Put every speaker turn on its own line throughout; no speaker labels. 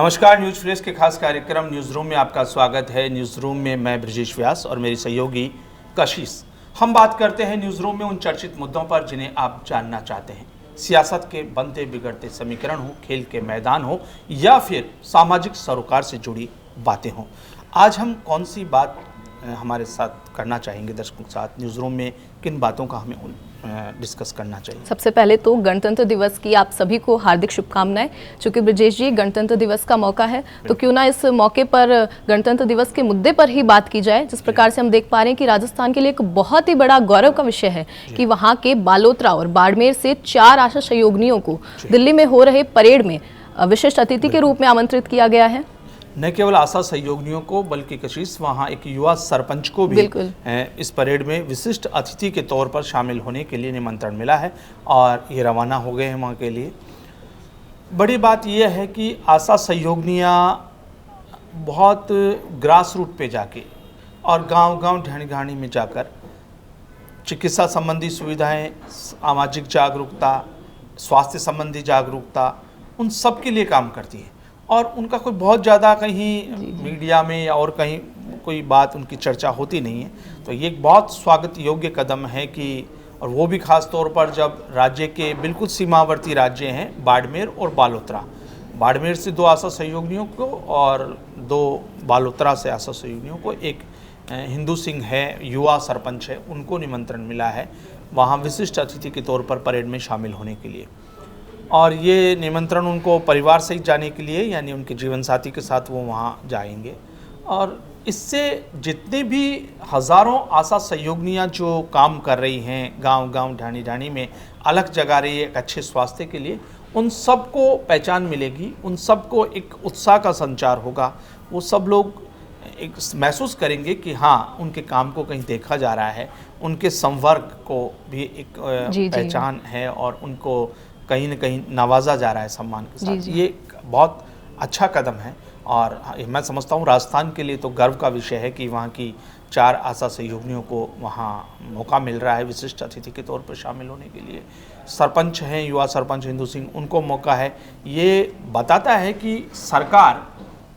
नमस्कार, news fresh के खास कार्यक्रम न्यूज़ रूम में आपका स्वागत है। न्यूज़ रूम में मैं ब्रजेश व्यास और मेरी सहयोगी कशिश। हम बात करते हैं न्यूज़ रूम में उन चर्चित मुद्दों पर जिन्हें आप जानना चाहते हैं। सियासत के बनते बिगड़ते समीकरण हो, खेल के मैदान हो या फिर सामाजिक सरोकार से जुड़ी बातें हों। आज हम कौन सी बात हमारे साथ करना चाहेंगे दर्शकों के साथ? न्यूज़ रूम में किन बातों का हमें डिस्कस करना चाहिए?
सबसे पहले तो गणतंत्र दिवस की आप सभी को हार्दिक शुभकामनाएं। चूंकि ब्रजेश जी गणतंत्र दिवस का मौका है तो क्यों ना इस मौके पर गणतंत्र दिवस के मुद्दे पर ही बात की जाए। जिस प्रकार से हम देख पा रहे हैं कि राजस्थान के लिए एक बहुत ही बड़ा गौरव का विषय है कि वहां के बालोतरा और बाड़मेर से 4 आशा सहयोगिनियों को दिल्ली में हो रहे परेड में विशिष्ट अतिथि के रूप में आमंत्रित किया गया है।
न केवल आशा सहयोगिनियों को बल्कि कशिश वहाँ एक युवा सरपंच को भी इस परेड में विशिष्ट अतिथि के तौर पर शामिल होने के लिए निमंत्रण मिला है और ये रवाना हो गए हैं वहाँ के लिए। बड़ी बात यह है कि आशा सहयोगिनियाँ बहुत ग्रास रूट पे जाके और गांव-गांव ढाणी-ढाणी में जाकर चिकित्सा संबंधी सुविधाएं, सामाजिक जागरूकता, स्वास्थ्य संबंधी जागरूकता, उन सब के लिए काम करती है और उनका कोई बहुत ज़्यादा कहीं मीडिया में और कहीं कोई बात उनकी चर्चा होती नहीं है। तो ये एक बहुत स्वागत योग्य कदम है कि, और वो भी ख़ास तौर पर जब राज्य के बिल्कुल सीमावर्ती राज्य हैं बाड़मेर और बालोतरा। बाड़मेर से 2 आशा सहयोगिनियों को और 2 बालोतरा से आशा सहयोगिनियों को, एक हिंदू सिंह है, युवा सरपंच है, उनको निमंत्रण मिला है वहाँ विशिष्ट अतिथि के तौर पर परेड में शामिल होने के लिए। और ये निमंत्रण उनको परिवार सहित जाने के लिए, यानी उनके जीवन साथी के साथ वो वहाँ जाएंगे। और इससे जितने भी हज़ारों आशा सहयोगिनियाँ जो काम कर रही हैं गांव-गांव ढाणी-ढाणी में, अलग जगा रही है एक अच्छे स्वास्थ्य के लिए, उन सबको पहचान मिलेगी, उन सबको एक उत्साह का संचार होगा। वो सब लोग एक महसूस करेंगे कि हाँ, उनके काम को कहीं देखा जा रहा है, उनके संवर्ग को भी एक पहचान है और उनको कहीं न कहीं नवाजा जा रहा है सम्मान के साथ। ये बहुत अच्छा कदम है और मैं समझता हूँ राजस्थान के लिए तो गर्व का विषय है कि वहाँ की 4 आशा सहयोगिनियों को वहाँ मौका मिल रहा है विशिष्ट अतिथि के तौर पर शामिल होने के लिए। सरपंच हैं, युवा सरपंच हिंदू सिंह, उनको मौका है। ये बताता है कि सरकार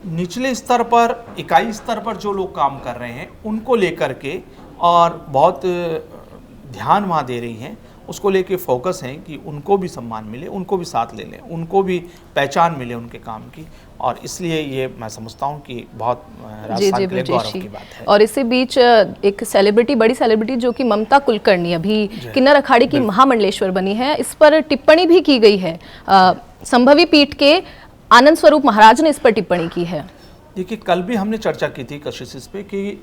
निचले स्तर पर, इकाई स्तर पर जो लोग काम कर रहे हैं उनको लेकर के और बहुत ध्यान वहाँ दे रही हैं, उसको लेके फोकस है कि उनको भी सम्मान मिले, उनको भी साथ ले लें, उनको भी पहचान मिले उनके काम की। और इसलिए ये मैं समझता हूँ कि बहुत राजस्थान के लिए गौरव की बात है।
और इसी बीच एक सेलिब्रिटी, बड़ी सेलिब्रिटी जो कि ममता कुलकर्णी अभी किन्नर अखाड़े की महामंडलेश्वर बनी है, इस पर टिप्पणी भी की गई है। संभवी पीठ के आनंद स्वरूप महाराज ने इस पर टिप्पणी की है।
देखिए, कल भी हमने चर्चा की थी कशिश इस पे कि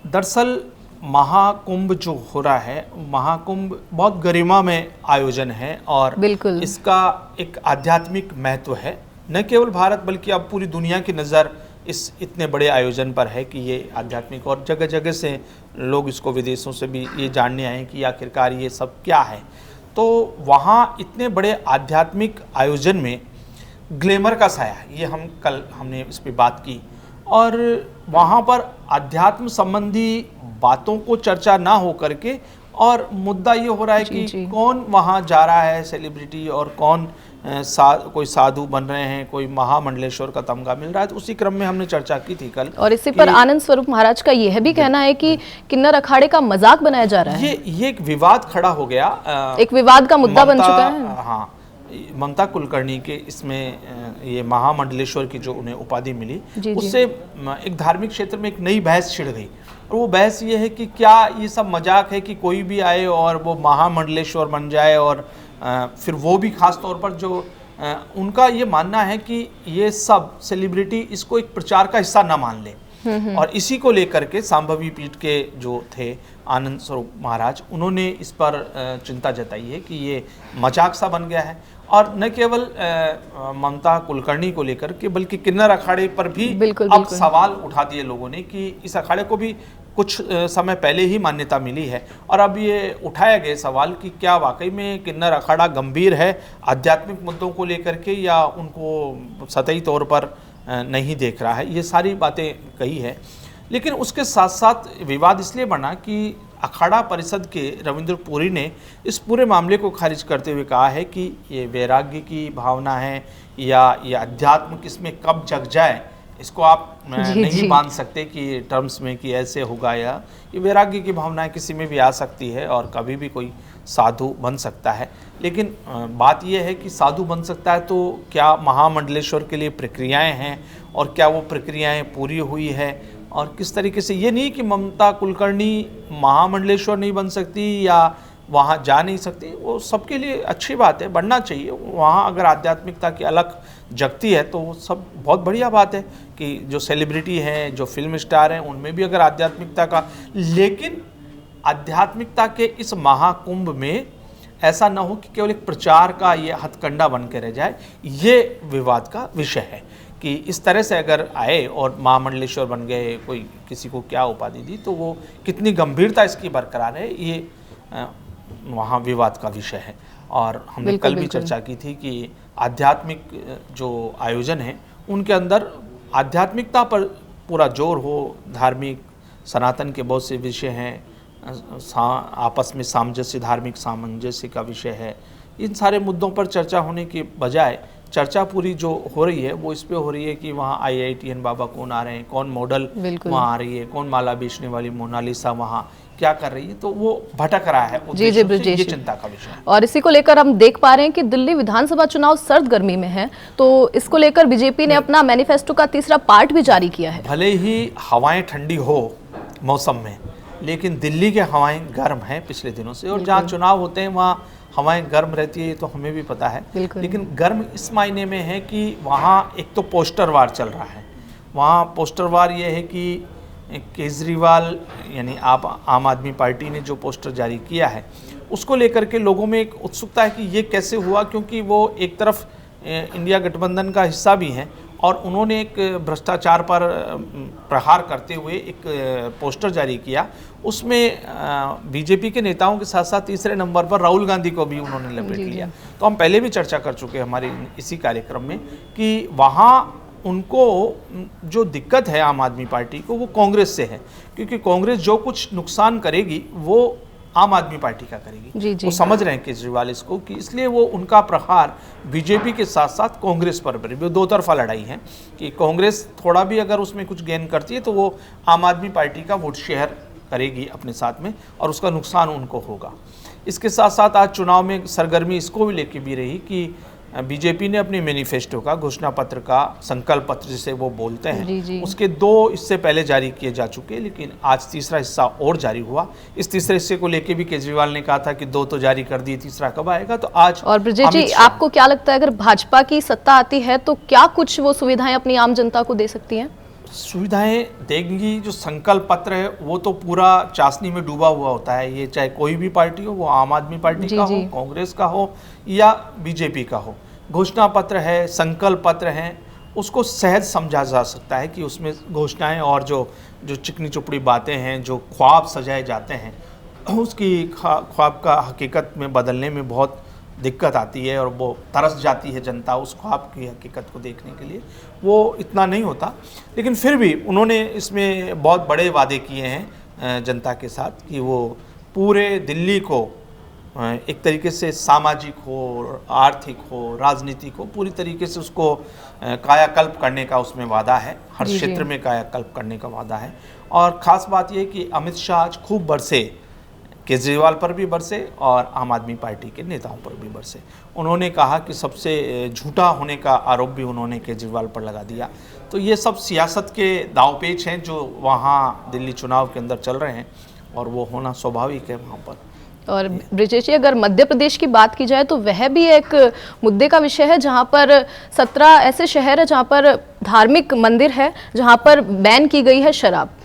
दरअसल महाकुंभ जो हो रहा है, महाकुंभ बहुत गरिमा में आयोजन है और
बिल्कुल
इसका एक आध्यात्मिक महत्व है। न केवल भारत बल्कि अब पूरी दुनिया की नज़र इस इतने बड़े आयोजन पर है कि ये आध्यात्मिक, और जगह जगह से लोग इसको विदेशों से भी ये जानने आए कि आखिरकार ये सब क्या है। तो वहाँ इतने बड़े आध्यात्मिक आयोजन में ग्लैमर का साया, ये हमने इस पर बात की, और वहाँ पर अध्यात्म संबंधी बातों को चर्चा ना हो करके और मुद्दा ये हो रहा है कि कौन वहाँ जा रहा है सेलिब्रिटी और कौन कोई साधु बन रहे हैं, कोई महामंडलेश्वर का तमगा मिल रहा है। तो उसी क्रम में हमने चर्चा की थी कल। और
इसी पर आनंद स्वरूप महाराज का यह भी कहना है कि किन्नर अखाड़े का मजाक बनाया जा रहा है।
ये एक विवाद खड़ा हो गया,
एक विवाद का मुद्दा बन चुका है।
हाँ, ममता कुलकर्णी के इसमें ये महामंडलेश्वर की जो उन्हें उपाधि मिली, उससे एक धार्मिक क्षेत्र में एक नई बहस छिड़ गई। और वो बहस ये है कि क्या ये सब मजाक है कि कोई भी आए और वो महामंडलेश्वर बन जाए, और फिर वो भी खास तौर पर जो उनका ये मानना है कि ये सब सेलिब्रिटी इसको एक प्रचार का हिस्सा ना मान ले। और इसी को लेकर के संभवी पीठ के जो थे आनंद स्वरूप महाराज, उन्होंने इस पर चिंता जताई है कि ये मजाक सा बन गया है। और न केवल ममता कुलकर्णी को लेकर के बल्कि किन्नर अखाड़े पर भी अब सवाल उठा दिए लोगों ने कि इस अखाड़े को भी कुछ समय पहले ही मान्यता मिली है, और अब ये उठाया गया सवाल कि क्या वाकई में किन्नर अखाड़ा गंभीर है आध्यात्मिक मुद्दों को लेकर के, या उनको सतही तौर पर नहीं देख रहा है। ये सारी बातें कही है। लेकिन उसके साथ साथ विवाद इसलिए बना कि अखाड़ा परिषद के रविंद्र पुरी ने इस पूरे मामले को खारिज करते हुए कहा है कि ये वैराग्य की भावना है या ये अध्यात्म किसमें कब जग जाए, इसको आप नहीं मान सकते कि टर्म्स में कि ऐसे होगा, या ये वैराग्य की भावना किसी में भी आ सकती है और कभी भी कोई साधु बन सकता है। लेकिन बात यह है कि साधु बन सकता है तो क्या महामंडलेश्वर के लिए प्रक्रियाएं हैं और क्या वो प्रक्रियाएं पूरी हुई है, और किस तरीके से, ये नहीं कि ममता कुलकर्णी महामंडलेश्वर नहीं बन सकती या वहाँ जा नहीं सकती, वो सबके लिए अच्छी बात है, बढ़ना चाहिए वहाँ। अगर आध्यात्मिकता की अलग जगती है तो वो सब बहुत बढ़िया बात है कि जो सेलिब्रिटी हैं, जो फिल्म स्टार हैं, उनमें भी अगर आध्यात्मिकता का, लेकिन आध्यात्मिकता के इस महाकुंभ में ऐसा ना हो कि केवल एक प्रचार का ये हथकंडा बन के रह जाए। ये विवाद का विषय है कि इस तरह से अगर आए और महामंडलेश्वर बन गए, कोई किसी को क्या उपाधि दी, तो वो कितनी गंभीरता इसकी बरकरार है, ये वहाँ विवाद का विषय है। और हमने कल भी चर्चा की थी कि आध्यात्मिक जो आयोजन है उनके अंदर आध्यात्मिकता पर पूरा जोर हो, धार्मिक सनातन के बहुत से विषय हैं, आपस में सामंजस्य, धार्मिक सामंजस्य का विषय है। इन सारे मुद्दों पर चर्चा होने के बजाय चर्चा पूरी जो हो रही है वो इस पे हो रही है कि वहाँ IITN बाबा कौन आ रहे हैं, कौन मॉडल वहाँ आ रही है, कौन माला बेचने वाली मोनालिसा वहाँ क्या कर रही है, तो वो भटक रहा है।
जी ब्रजेश,
ये चिंता का विषय है।
और इसी को लेकर हम देख पा रहे हैं कि दिल्ली विधानसभा चुनाव सर्द गर्मी में है, तो इसको लेकर बीजेपी ने अपना मैनिफेस्टो का तीसरा पार्ट भी जारी किया है।
भले ही हवाएं ठंडी हो मौसम में, लेकिन दिल्ली के हवाएं गर्म हैं पिछले दिनों से, और जहाँ चुनाव होते हैं वहाँ हवाएं गर्म रहती है, तो हमें भी पता है। लेकिन गर्म इस मायने में है कि वहाँ एक तो पोस्टर वार चल रहा है। वहाँ पोस्टर वार ये है कि केजरीवाल यानी आप आम आदमी पार्टी ने जो पोस्टर जारी किया है उसको लेकर के लोगों में एक उत्सुकता है कि ये कैसे हुआ, क्योंकि वो एक तरफ इंडिया गठबंधन का हिस्सा भी हैं और उन्होंने एक भ्रष्टाचार पर प्रहार करते हुए एक पोस्टर जारी किया। उसमें बीजेपी के नेताओं के साथ साथ तीसरे नंबर पर राहुल गांधी को भी उन्होंने लपेट लिया। तो हम पहले भी चर्चा कर चुके हैं हमारे इसी कार्यक्रम में कि वहाँ उनको जो दिक्कत है आम आदमी पार्टी को वो कांग्रेस से है, क्योंकि कांग्रेस जो कुछ नुकसान करेगी वो आम आदमी पार्टी का करेगी। वो समझ रहे हैं केजरीवाल इसको कि इसलिए वो उनका प्रहार बीजेपी के साथ साथ कांग्रेस पर भी, वो दो तरफा लड़ाई है कि कांग्रेस थोड़ा भी अगर उसमें कुछ गेन करती है तो वो आम आदमी पार्टी का वोट शेयर करेगी अपने साथ में और उसका नुकसान उनको होगा। इसके साथ साथ आज चुनाव में सरगर्मी इसको भी लेके भी रही कि बीजेपी ने अपने मैनिफेस्टो का, घोषणा पत्र का, संकल्प पत्र जिसे वो बोलते हैं, उसके 2 इससे पहले जारी किए जा चुके, लेकिन आज तीसरा हिस्सा और जारी हुआ। इस तीसरे हिस्से को लेके भी केजरीवाल ने कहा था कि 2 तो जारी कर दिए, तीसरा कब आएगा। तो आज
और ब्रजेश जी, आपको क्या लगता है अगर भाजपा की सत्ता आती है तो क्या कुछ वो सुविधाएं अपनी आम जनता को दे सकती हैं?
सुविधाएं देंगी। जो संकल्प पत्र है वो तो पूरा चाशनी में डूबा हुआ होता है, ये चाहे कोई भी पार्टी हो, वो आम आदमी पार्टी का हो, कांग्रेस का हो या बीजेपी का हो। घोषणा पत्र है, संकल्प पत्र हैं, उसको सहज समझा जा सकता है कि उसमें घोषणाएं और जो चिकनी चुपड़ी बातें हैं, जो ख्वाब सजाए जाते हैं, उसकी ख्वाब का हकीकत में बदलने में बहुत दिक्कत आती है और वो तरस जाती है जनता उस ख्वाब की हकीकत को देखने के लिए। वो इतना नहीं होता, लेकिन फिर भी उन्होंने इसमें बहुत बड़े वादे किए हैं जनता के साथ कि वो पूरे दिल्ली को एक तरीके से सामाजिक हो, आर्थिक हो, राजनीतिक हो, पूरी तरीके से उसको कायाकल्प करने का उसमें वादा है। हर क्षेत्र में कायाकल्प करने का वादा है। और ख़ास बात यह कि अमित शाह आज खूब बरसे, केजरीवाल पर भी बरसे और आम आदमी पार्टी के नेताओं पर भी बरसे। उन्होंने कहा कि सबसे झूठा होने का आरोप भी उन्होंने केजरीवाल पर लगा दिया। तो ये सब सियासत के दावपेच हैं जो वहाँ दिल्ली चुनाव के अंदर चल रहे हैं और वो होना स्वाभाविक है वहाँ पर।
और ब्रजेश जी, अगर मध्य प्रदेश की बात की जाए तो वह भी एक मुद्दे का विषय है, जहां पर 17 ऐसे शहर है जहां पर धार्मिक मंदिर है, जहां पर बैन की गई है शराब।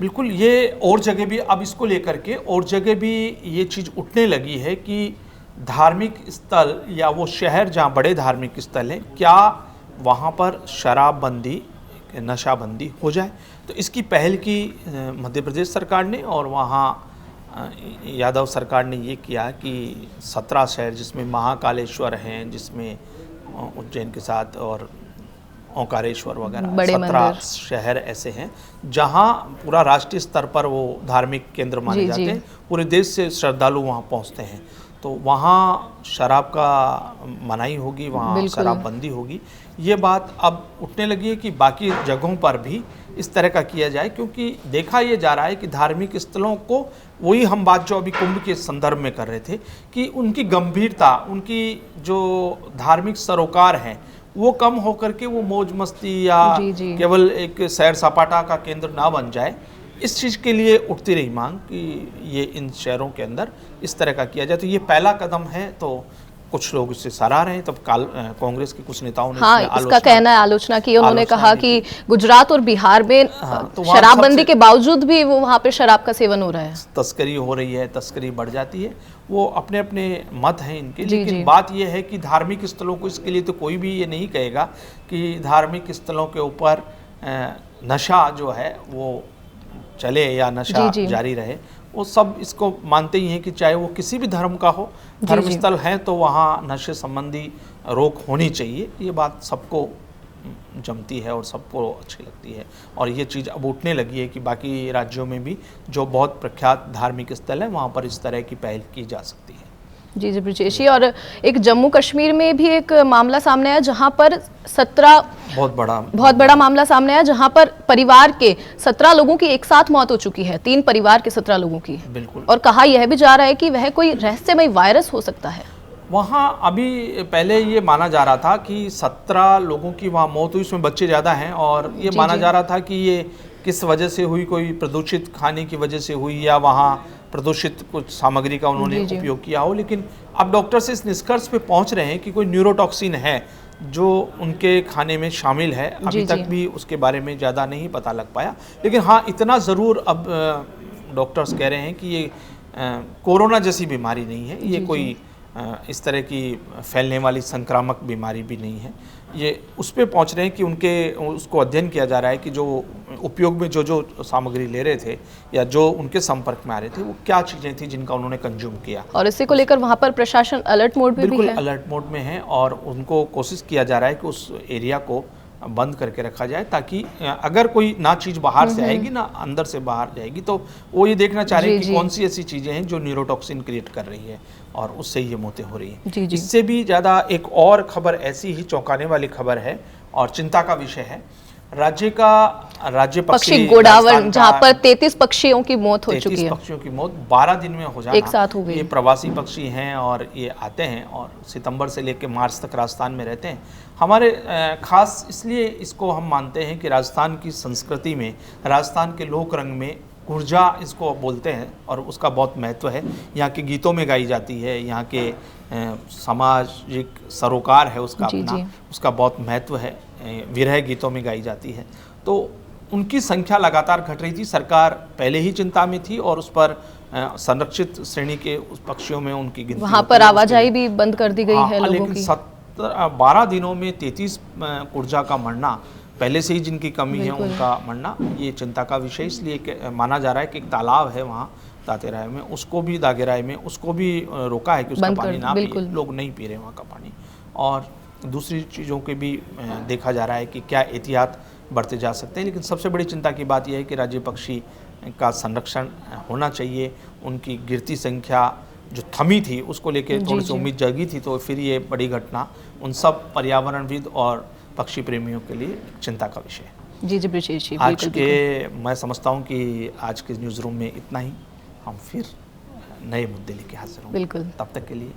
बिल्कुल, ये और जगह भी अब इसको लेकर के और जगह भी ये चीज़ उठने लगी है कि धार्मिक स्थल या वो शहर जहाँ बड़े धार्मिक स्थल हैं, क्या वहाँ पर शराबबंदी, नशाबंदी हो जाए। तो इसकी पहल की मध्य प्रदेश सरकार ने और वहाँ यादव सरकार ने ये किया कि 17 शहर जिसमें महाकालेश्वर हैं, जिसमें उज्जैन के साथ ओंकारेश्वर वगैरह,
बड़े
17
मंदिर।
शहर ऐसे हैं जहां पूरा राष्ट्रीय स्तर पर वो धार्मिक केंद्र माने
जी,
जाते
जी।
हैं। पूरे देश से श्रद्धालु वहां पहुंचते हैं। तो वहाँ शराब का मनाही होगी, वहाँ
बिल्कुल।
शराबबंदी होगी। ये बात अब उठने लगी है कि बाकी जगहों पर भी इस तरह का किया जाए, क्योंकि देखा ये जा रहा है कि धार्मिक स्थलों को, वही हम बात जो अभी कुंभ के संदर्भ में कर रहे थे, कि उनकी गंभीरता, उनकी जो धार्मिक सरोकार हैं वो कम होकर के वो मौज मस्ती या
जी, जी।
केवल एक सैर सपाटा का केंद्र ना बन जाए। इस चीज़ के लिए उठती रही मांग कि ये इन शहरों के अंदर इस तरह का किया जाए। तो ये पहला कदम है, तो कुछ लोग इससे सराह रहे हैं। तब कांग्रेस के कुछ नेताओं ने
हाँ,
इसमें
इसका कहना है, आलोचना की उन्होंने,
आलोचना
कहा
भी
कि गुजरात और बिहार में
तो वहाँ
शराबबंदी
सबसे-
के बावजूद भी वो वहाँ पे शराब का सेवन हो रहा है।
तस्करी हो रही है, तस्करी बढ़ जाती है। वो अपने अपने मत हैं इनके,
जी,
लेकिन
जी।
बात यह है कि धार्मिक स्थलों को, इसके लिए तो कोई भी ये नहीं कहेगा कि धार्मिक स्थलों के ऊपर नशा जो है वो चले या नशा
जी, जी।
जारी रहे। वो सब इसको मानते ही हैं कि चाहे वो किसी भी धर्म का हो, धर्मस्थल है तो वहाँ नशे संबंधी रोक होनी चाहिए। ये बात सबको जमती है और सबको अच्छी लगती है। और ये चीज़ अब उठने लगी है कि बाकी राज्यों में भी जो बहुत प्रख्यात धार्मिक स्थल है वहाँ पर इस तरह की पहल की जा सकती है।
जी जी ब्रजेश जी, और एक जम्मू कश्मीर में भी एक मामला सामने आया जहां पर 17 बहुत बड़ा मामला सामने आया, जहां पर परिवार के 17 लोगों की एक साथ मौत हो चुकी है, 3 परिवार के 17 लोगों की।
बिल्कुल।
और कहा यह भी जा रहा है कि वह कोई रहस्यमय वायरस हो सकता है।
वहाँ अभी पहले ये माना जा रहा था कि 17 लोगों की वहाँ मौत हुई, उसमें बच्चे ज़्यादा हैं, और ये
जी,
माना
जी।
जा रहा था कि ये किस वजह से हुई, कोई प्रदूषित खाने की वजह से हुई या वहाँ प्रदूषित कुछ सामग्री का उन्होंने
जी, जी।
उपयोग किया हो। लेकिन अब डॉक्टर्स इस निष्कर्ष पे पहुँच रहे हैं कि कोई न्यूरोटॉक्सिन है जो उनके खाने में शामिल है।
जी,
अभी तक
जी।
भी उसके बारे में ज़्यादा नहीं पता लग पाया, लेकिन हाँ इतना ज़रूर अब डॉक्टर्स कह रहे हैं कि ये कोरोना जैसी बीमारी नहीं है, ये
जी,
कोई इस तरह की फैलने वाली संक्रामक बीमारी भी नहीं है। ये उस पे पहुंच रहे हैं कि उसको अध्ययन किया जा रहा है कि जो उपयोग में जो सामग्री ले रहे थे या जो उनके संपर्क में आ रहे थे वो क्या चीज़ें थी जिनका उन्होंने कंज्यूम किया।
और इसी को लेकर वहां पर प्रशासन अलर्ट मोड में भी
बिल्कुल
है।
अलर्ट मोड में है और उनको कोशिश किया जा रहा है कि उस एरिया को बंद करके रखा जाए, ताकि अगर कोई ना चीज़ बाहर से आएगी ना अंदर से बाहर जाएगी, तो वो ये देखना चाह रहे हैं कि कौन सी ऐसी चीज़ें हैं जो न्यूरोटॉक्सिन क्रिएट कर रही है और उससे ये मौतें हो रही हैं।
जी, जी।
इससे भी ज़्यादा एक और खबर, ऐसी ही चौंकाने वाली खबर है और चिंता का विषय है। राज्य
पक्षी गोडावण, जहां पर 33 पक्षियों की मौत हो चुकी है।
पक्षियों की मौत 12 दिन में हो जाना
एक साथ हो गई।
ये प्रवासी पक्षी हैं और ये आते हैं और सितंबर से लेकर मार्च तक राजस्थान में रहते हैं। हमारे खास इसलिए इसको हम मानते हैं कि राजस्थान की संस्कृति में, राजस्थान के लोक रंग में ऊर्जा इसको बोलते हैं और उसका बहुत महत्व है। यहाँ के गीतों में गाई जाती है, यहाँ के सामाजिक सरोकार है उसका
जी,
अपना,
जी।
उसका बहुत महत्व है, विरह गीतों में गाई जाती है। तो उनकी संख्या लगातार घट रही थी। सरकार पहले ही चिंता में थी और उस पर संरक्षित श्रेणी के उस पक्षियों में उनकी गिनती
वहां पर आवाजाही भी बंद कर दी गई है लोगों
लेकिन
की।
12 दिनों में 33 ऊर्जा का मरना, पहले से ही जिनकी कमी है उनका मरना, ये चिंता का विषय। इसलिए माना जा रहा है कि एक तालाब है वहाँ दातेराय में, उसको भी दागेराय में उसको भी रोका है कि उसका पानी ना पिए, लोग नहीं पी रहे वहाँ का पानी। और दूसरी चीज़ों के भी देखा जा रहा है कि क्या एहतियात बढ़ते जा सकते हैं। लेकिन सबसे बड़ी चिंता की बात यह है कि राज्य पक्षी का संरक्षण होना चाहिए। उनकी गिरती संख्या जो थमी थी उसको लेकर थोड़ी सी उम्मीद जगी थी, तो फिर ये बड़ी घटना उन सब पर्यावरणविद और पक्षी प्रेमियों के लिए चिंता का विषय है।
जी जी ब्रजेश जी,
आज के मैं समझता हूँ कि आज के न्यूज़ रूम में इतना ही। हम फिर नए मुद्दे लेके हाजिर होंगे।
बिल्कुल,
तब तक के लिए